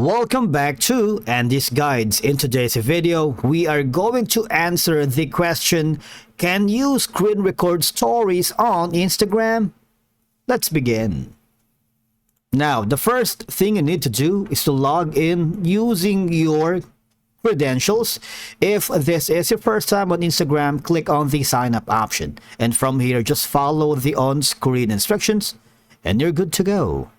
Welcome back to Andy's Guides. In today's video, we are going to answer the question, can you screen record stories on Instagram? Let's begin. Now, the first thing you need to do is to log in using your credentials. If this is your first time on Instagram, click on the sign up option. And from here, just follow the on-screen instructions and you're good to go.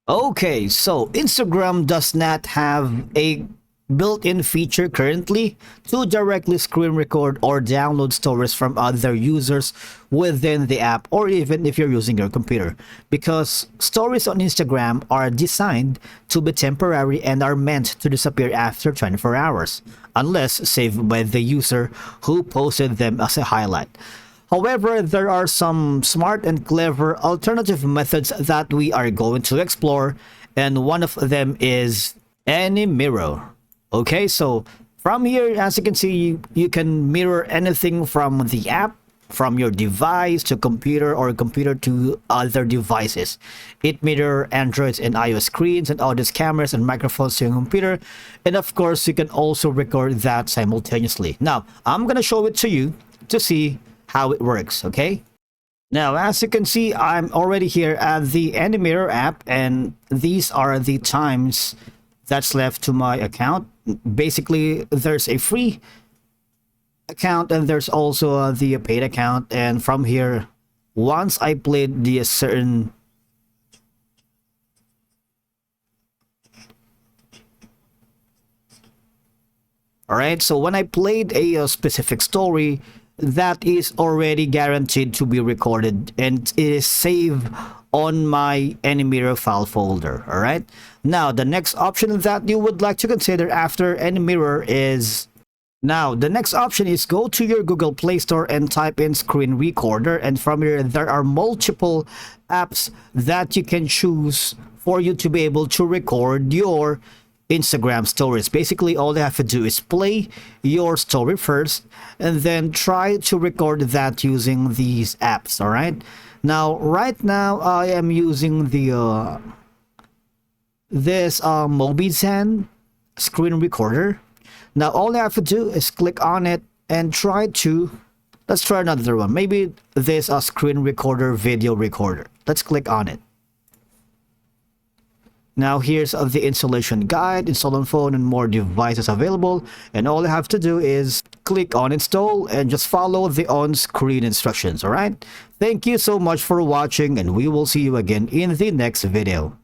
Okay, so Instagram does not have a built-in feature currently to directly screen record or download stories from other users within the app, or even if you're using your computer, because stories on Instagram are designed to be temporary and are meant to disappear after 24 hours, unless saved by the user who posted them as a highlight. However, there are some smart and clever alternative methods that we are going to explore, and one of them is AnyMirror. Okay, so from here, as you can see, you can mirror anything from the app, from your device to computer, or computer to other devices. It mirrors Android and iOS screens and audio cameras and microphones to your computer, and of course, you can also record that simultaneously. Now, I'm gonna show it to you to see how it works. Okay, now as you can see, I'm already here at the AnyMirror app, and these are the times that's left to my account. Basically, there's a free account and there's also the paid account, and from here, once I played the certain Alright, so when I played a specific story, that is already guaranteed to be recorded and it is saved on my AnyMirror file folder. All right, now the next option that you would like to consider after AnyMirror is go to your Google Play Store and type in screen recorder, and from here there are multiple apps that you can choose for you to be able to record your Instagram stories. Basically, all you have to do is play your story first and then try to record that using these apps. All right, now right now I am using the Mobizen screen recorder. Now all you have to do is click on it and let's try another one. Maybe this screen recorder video recorder. Let's click on it. Now here's the installation guide, install on phone and more devices available, and all you have to do is click on install and just follow the on-screen instructions. All right, thank you so much for watching, and we will see you again in the next video.